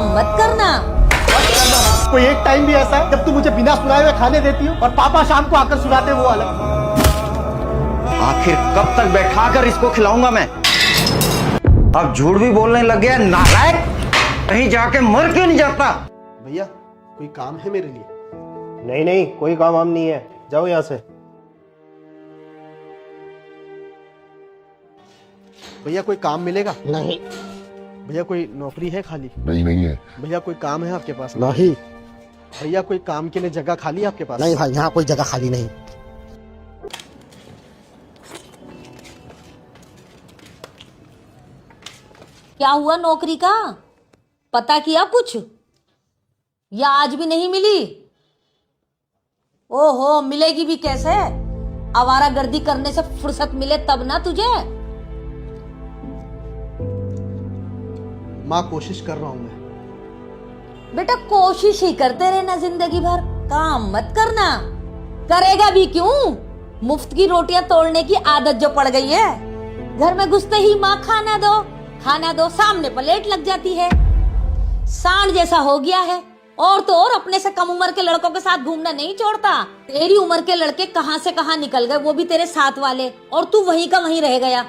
काम मत करना। कोई एक टाइम भी ऐसा है जब तू मुझे बिना सुनाए हुए खाने देती हो और पापा शाम को आकर सुनाते वो अलग। आखिर कब तक बैठाकर इसको खिलाऊंगा मैं? अब झूठ भी बोलने लग गया नालायक। कहीं जाके मर क्यों नहीं जाता? भैया कोई काम है मेरे लिए? नहीं नहीं, कोई काम वाम नहीं है, जाओ यहाँ से। भैया कोई काम मिलेगा? नहीं भैया कोई नौकरी है खाली? नहीं है। भैया कोई काम है आपके पास? नहीं भैया कोई काम के लिए जगह खाली है आपके पास? नहीं भाई, यहाँ कोई जगह खाली नहीं। क्या हुआ नौकरी का? पता किया कुछ? या आज भी नहीं मिली? ओहो, मिलेगी भी कैसे? आवारागर्दी करने से फुर्सत मिले तब ना तुझे। माँ कोशिश कर रहा हूँ मैं। बेटा कोशिश ही करते रहना जिंदगी भर, काम मत करना। करेगा भी क्यों? मुफ्त की रोटियां तोड़ने की आदत जो पड़ गई है। घर में घुसते ही माँ खाना दो, सामने प्लेट लग जाती है। सांड जैसा हो गया है। और तो और अपने से कम उम्र के लड़कों के साथ घूमना नहीं छोड़ता। तेरी उम्र के लड़के कहां से कहां निकल गए, वो भी तेरे साथ वाले, और तू वहीं का वहीं रह गया।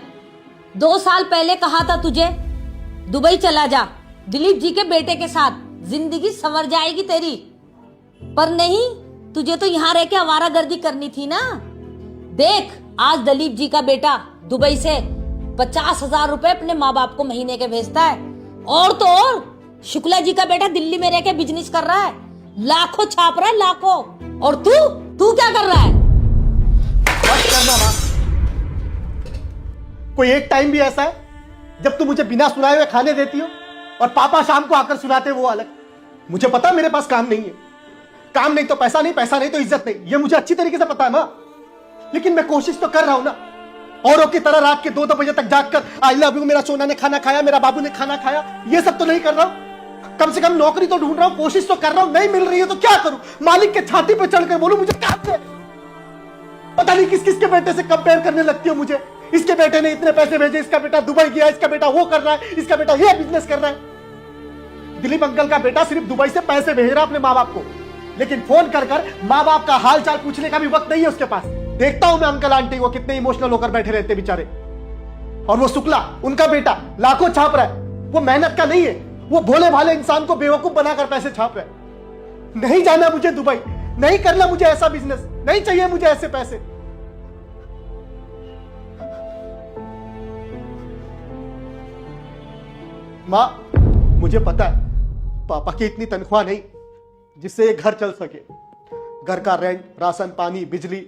2 साल पहले कहा था तुझे दुबई चला जा दिलीप जी के बेटे के साथ, जिंदगी संवर जाएगी तेरी। पर नहीं, तुझे तो यहाँ रह के आवारागर्दी करनी थी ना। देख, आज दिलीप जी का बेटा दुबई से 50,000 रुपए अपने माँ बाप को महीने के भेजता है। और तो और शुक्ला जी का बेटा दिल्ली में रह के बिजनेस कर रहा है, लाखों छाप रहा है, लाखों। और तू क्या कर रहा है? बस करना माँ। कोई एक टाइम भी ऐसा है जब तू मुझे बिना सुनाए हुए खाने देती हो और पापा शाम को आकर सुनाते वो अलग। मुझे पता है मेरे पास काम नहीं है। काम नहीं तो पैसा नहीं, पैसा नहीं तो इज्जत नहीं, ये मुझे अच्छी तरीके से पता है माँ। लेकिन मैं कोशिश तो कर रहा हूं ना। औरों की तरह रात के 2-2 बजे तक जागकर आई लव यू, मेरा सोना ने खाना खाया, मेरा बाबू ने खाना खाया, ये सब तो नहीं कर रहा हूं। कम से कम नौकरी तो ढूंढ रहा हूं, कोशिश तो कर रहा हूं। नहीं मिल रही है तो क्या करूं? मालिक के छाती पे चढ़कर बोलूं मुझे काम दे? पता नहीं किस किस के बेटे से कंपेयर करने लगती हो मुझे। इसके बेटे ने इतने पैसे भेजे, इसका बेटा दुबई गया, इसका बेटा वो कर रहा है, इसका बेटा ये बिजनेस कर रहा है। दिलीप अंकल का बेटा सिर्फ दुबई से पैसे भेज रहा अपने माँ बाप को, लेकिन फोन कर कर माँ बाप का हाल चाल पूछने का भी वक्त नहीं है उसके पास। देखता हूं मैं अंकल आंटी को कितने इमोशनल होकर बैठे रहते बेचारे। और वो शुक्ला, उनका बेटा लाखों छाप रहा है। वो मेहनत का नहीं है, वो भोले भाले इंसान को बेवकूफ बनाकर पैसे छाप रहा है। नहीं जाना मुझे दुबई, नहीं करना मुझे ऐसा बिजनेस, नहीं चाहिए मुझे ऐसे पैसे। मां, मुझे पता है पापा की इतनी तनख्वाह नहीं जिससे ये घर चल सके। घर का रेंट, राशन पानी, बिजली,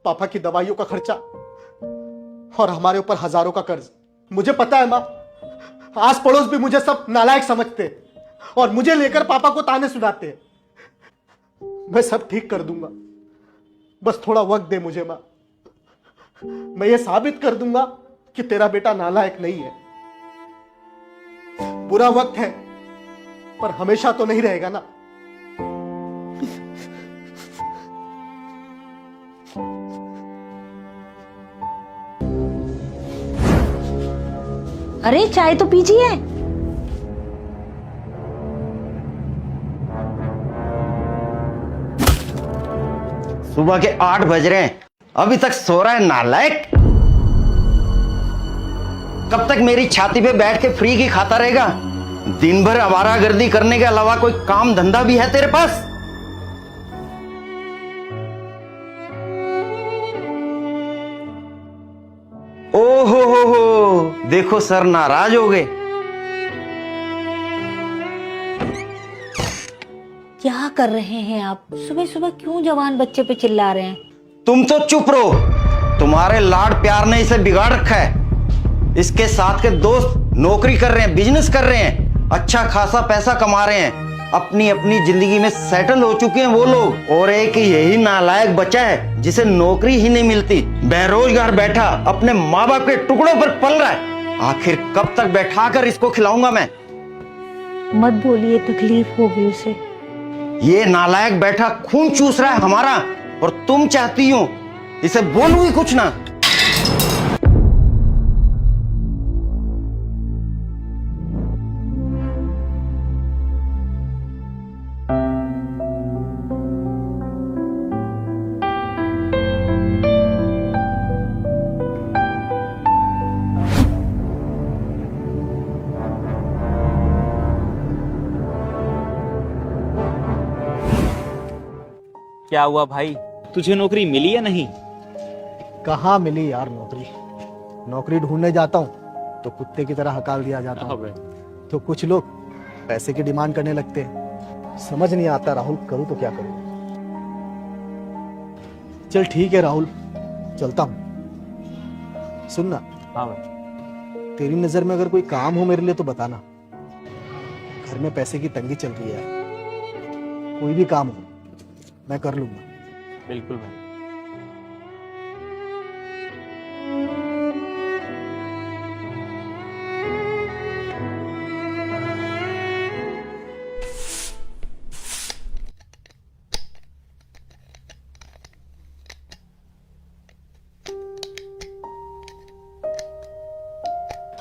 पापा की दवाइयों का खर्चा और हमारे ऊपर हजारों का कर्ज। मुझे पता है मां, आस पड़ोस भी मुझे सब नालायक समझते हैं और मुझे लेकर पापा को ताने सुनाते हैं। मैं सब ठीक कर दूंगा, बस थोड़ा वक्त दे मुझे मां। मैं ये साबित कर दूंगा कि तेरा बेटा नालायक नहीं है। बुरा वक्त है पर हमेशा तो नहीं रहेगा ना। अरे चाय तो पीजिए। सुबह के 8 बज रहे हैं, अभी तक सो रहा है नालायक। कब तक मेरी छाती पे बैठ के फ्री की खाता रहेगा? दिन भर आवारागर्दी करने के अलावा कोई काम धंधा भी है तेरे पास? ओहो हो, देखो सर नाराज हो गए। क्या कर रहे हैं आप? सुबह सुबह क्यों जवान बच्चे पे चिल्ला रहे हैं? तुम तो चुप रहो, तुम्हारे लाड प्यार ने इसे बिगाड़ रखा है। इसके साथ के दोस्त नौकरी कर रहे हैं, बिजनेस कर रहे हैं, अच्छा खासा पैसा कमा रहे हैं, अपनी अपनी जिंदगी में सेटल हो चुके हैं वो लोग। और एक यही नालायक बचा है जिसे नौकरी ही नहीं मिलती, बेरोजगार बैठा अपने माँ बाप के टुकड़ों पर पल रहा है। आखिर कब तक बैठाकर इसको खिलाऊंगा मैं? मत बोलिए, तकलीफ होगी उसे। ये नालायक बैठा खून चूस रहा है हमारा, और तुम चाहती हो इसे बोलूं ही कुछ ना। क्या हुआ भाई, तुझे नौकरी मिली या नहीं? कहाँ मिली यार नौकरी। नौकरी ढूंढने जाता हूँ तो कुत्ते की तरह हकाल दिया जाता हूँ। तो कुछ लोग पैसे की डिमांड करने लगते हैं। समझ नहीं आता राहुल, करूँ तो क्या करूँ। चल ठीक है राहुल, चलता हूँ। सुनना, हाँ भाई। तेरी नजर में अगर कोई काम हो मेरे लिए तो बताना। घर में पैसे की तंगी चल रही है, कोई भी काम हो मैं कर लूंगा। बिल्कुल भाई।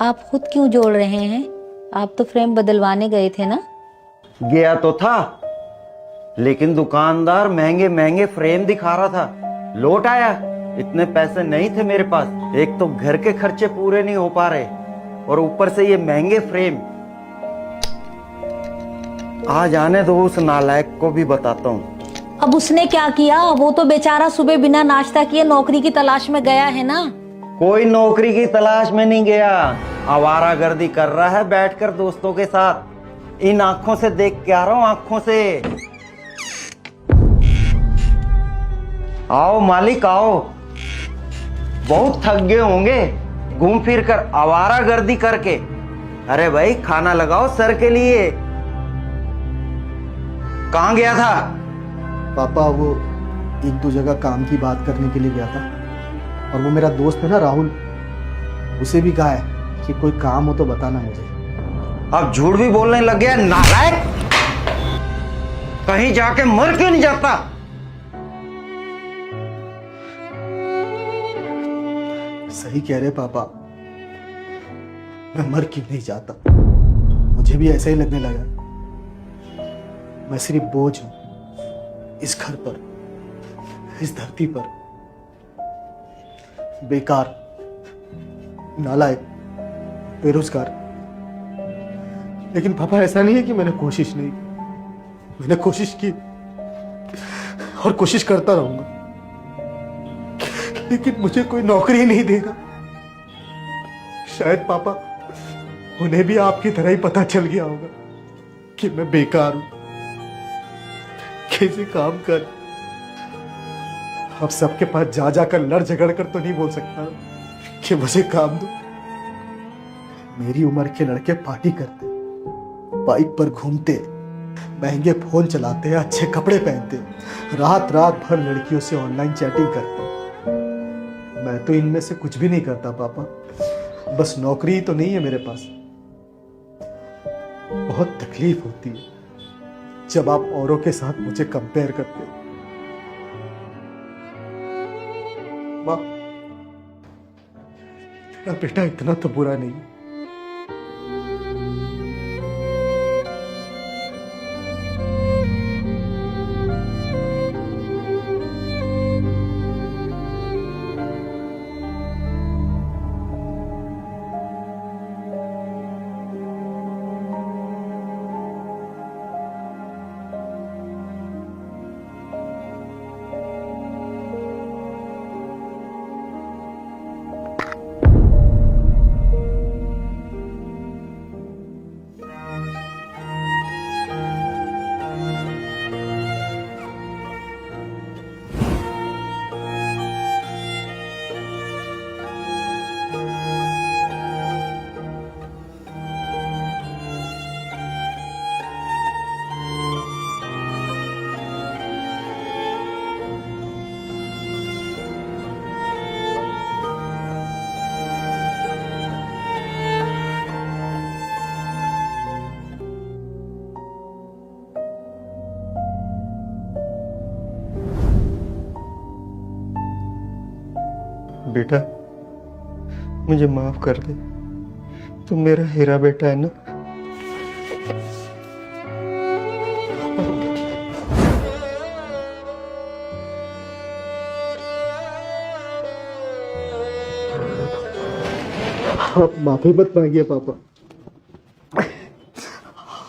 आप खुद क्यों जोड़ रहे हैं? आप तो फ्रेम बदलवाने गए थे ना? गया तो था, लेकिन दुकानदार महंगे महंगे फ्रेम दिखा रहा था। लौट आया, इतने पैसे नहीं थे मेरे पास। एक तो घर के खर्चे पूरे नहीं हो पा रहे और ऊपर से ये महंगे फ्रेम। आज आने दो, उस नालायक को भी बताता हूँ। अब उसने क्या किया? वो तो बेचारा सुबह बिना नाश्ता किए नौकरी की तलाश में गया है ना। कोई नौकरी की तलाश में नहीं गया, आवारागर्दी कर रहा है बैठकर दोस्तों के साथ। इन आंखों से देख के आ रहा हूं, आंखों से। आओ मालिक आओ, बहुत थक गए होंगे घूम फिर कर, आवारागर्दी करके। अरे भाई खाना लगाओ सर के लिए। कहां गया था? पापा वो एक दो जगह काम की बात करने के लिए गया था, और वो मेरा दोस्त है ना राहुल, उसे भी कहा है कि कोई काम हो तो बताना मुझे। अब झूठ भी बोलने लग गया नालायक। कहीं जाके मर क्यों नहीं जाता? सही कह रहे पापा, मैं मर क्यों नहीं जाता। मुझे भी ऐसा ही लगने लगा। मैं सिर्फ बोझ हूं इस घर पर, इस धरती पर। बेकार, नालायक, बेरोजगार। लेकिन पापा ऐसा नहीं है कि मैंने कोशिश नहीं, मैंने कोशिश की और कोशिश करता रहूंगा, लेकिन मुझे कोई नौकरी नहीं देगा। शायद पापा उन्हें भी आपकी तरह ही पता चल गया होगा कि मैं बेकार हूं, कैसे काम कर। अब सबके पास जा जाकर लड़ झगड़ कर तो नहीं बोल सकता कि मुझे काम दो। मेरी उम्र के लड़के पार्टी करते, बाइक पर घूमते, महंगे फोन चलाते, अच्छे कपड़े पहनते, रात रात भर लड़कियों से ऑनलाइन चैटिंग करते। मैं तो इनमें से कुछ भी नहीं करता पापा। बस नौकरी ही तो नहीं है मेरे पास। बहुत तकलीफ होती है जब आप औरों के साथ मुझे कंपेयर करते हो। माँ, तेरा बेटा इतना तो बुरा नहीं है। बेटा मुझे माफ कर दे, तुम मेरा हीरा बेटा है ना। आप माफी मत मांगिए पापा,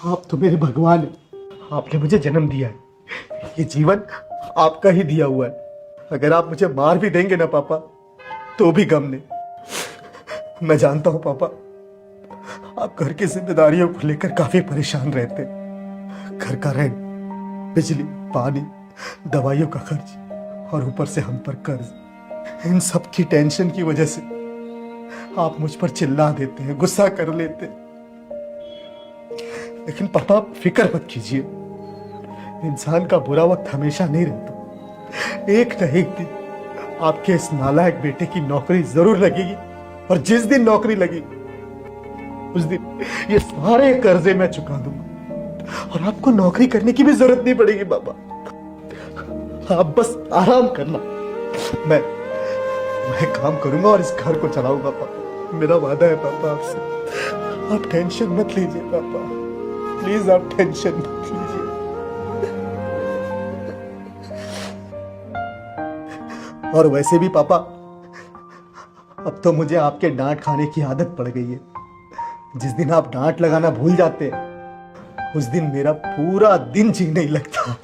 आप तो मेरे भगवान हैं। आपने मुझे जन्म दिया है, ये जीवन आपका ही दिया हुआ है। अगर आप मुझे मार भी देंगे ना पापा, तो भी गम नहीं। मैं जानता हूं पापा, आप घर की जिम्मेदारियों को लेकर काफी परेशान रहते हैं। घर का रेंट, बिजली, पानी, दवाइयों का खर्च और ऊपर से हम पर कर्ज। इन सब की टेंशन की वजह से आप मुझ पर चिल्ला देते हैं, गुस्सा कर लेते हैं। लेकिन पापा आप फिक्र मत कीजिए, इंसान का बुरा वक्त हमेशा नहीं रहता। एक न एक दिन आपके इस नालायक बेटे की नौकरी जरूर लगेगी, और जिस दिन नौकरी लगी उस दिन ये सारे कर्जे मैं चुका दूंगा और आपको नौकरी करने की भी जरूरत नहीं पड़ेगी पापा। आप बस आराम करना, मैं काम करूंगा और इस घर को चलाऊंगा पापा। मेरा वादा है पापा आपसे। आप टेंशन मत लीजिए पापा, प्लीज आप टेंशन मत लीजिए। और वैसे भी पापा, अब तो मुझे आपके डांट खाने की आदत पड़ गई है। जिस दिन आप डांट लगाना भूल जाते हैं, उस दिन मेरा पूरा दिन जी नहीं लगता।